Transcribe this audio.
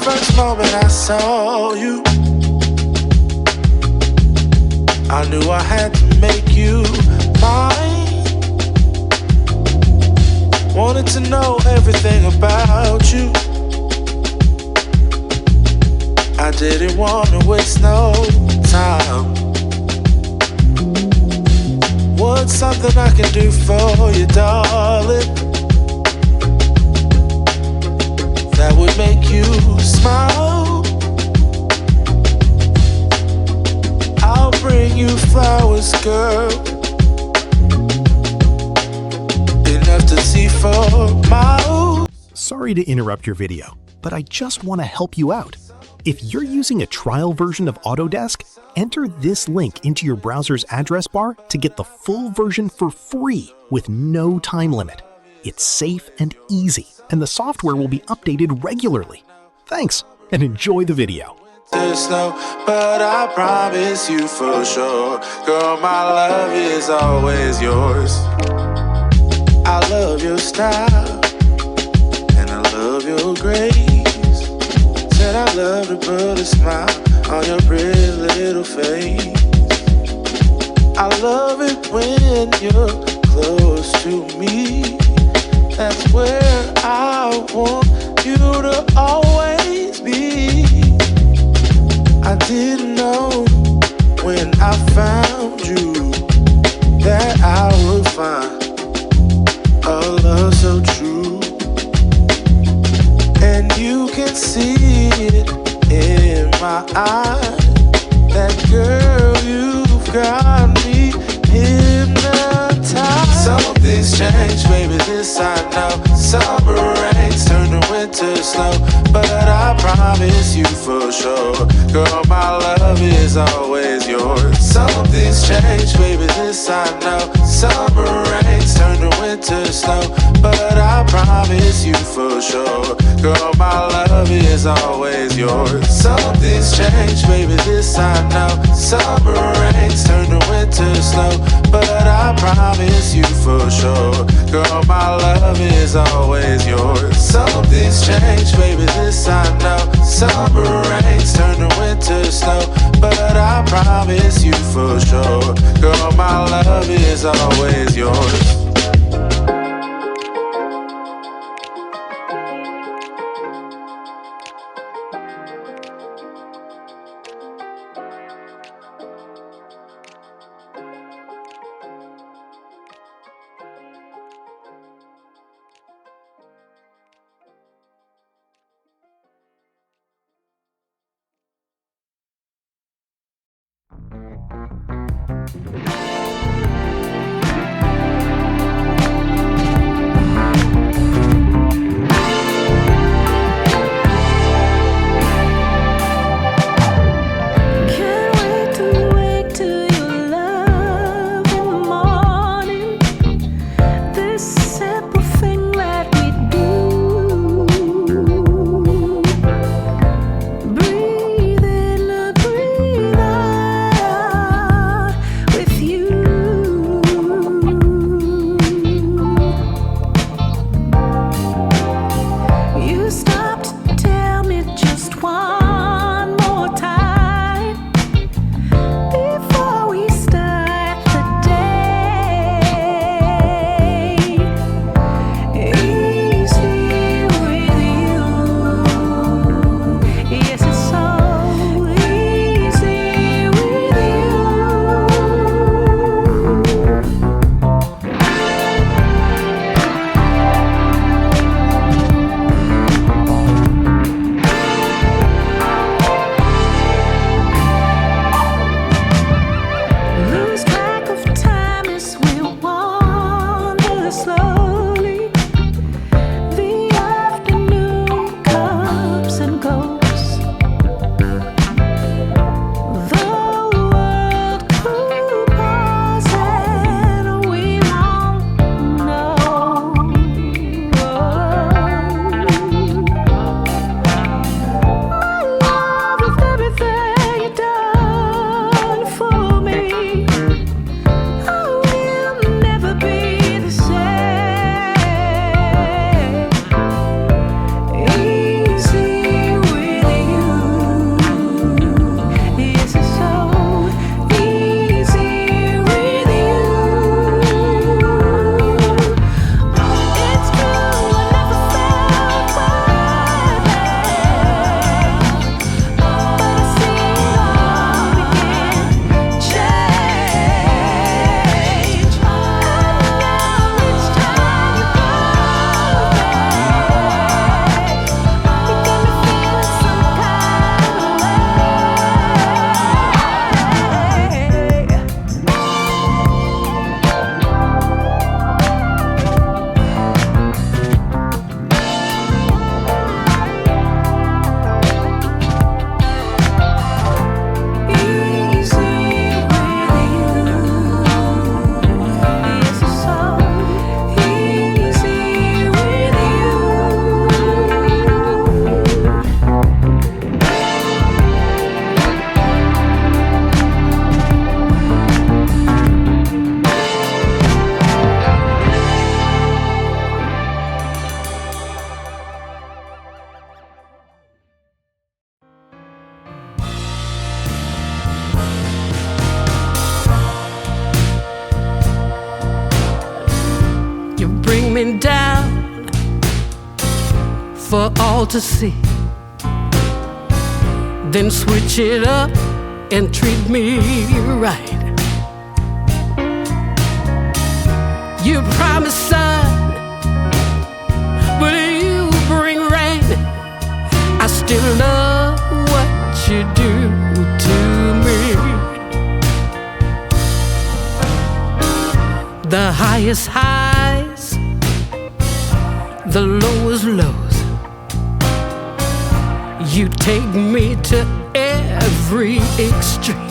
first moment I saw you, I knew I had to make you mine. Wanted to know everything about you. I didn't want to waste no time. What's something I can do for you, darling, that would make you smile? I'll bring you flowers, girl, enough to see for miles. Sorry to interrupt your video, but I just want to help you out. If you're using a trial version of Autodesk, enter this link into your browser's address bar to get the full version for free with no time limit. It's safe and easy, and the software will be updated regularly. Thanks, and enjoy the video. Snow, but I promise you for sure, girl, my love is always yours. I love your style, and I love your grace. Said I love to put a smile on your pretty little face. I love it when you're close to me. That's where I want you to always be. I didn't know when I found you that I would find a love so true. And you can see it in my eyes, that girl, you've got me hypnotized. Some things change, baby, this I know. Summer rains turn to winter snow, but I promise you for sure, girl, my love is always yours. Some things change, baby, this I know. Summer rains turn to winter snow, but I promise you for sure, girl, my love is always yours. Some things change, baby, this I know. Summer rains turn to winter snow, but I promise you for sure, girl, my love is always yours. Some things change, baby, this I know. Summer rains turn to winter snow, but I promise you for sure, girl, my love is always yours. coming down for all to see. Then switch it up and treat me right. You promise sun, but you bring rain. I still love what you do to me. The highest highs, the lowest lows. You take me to every extreme.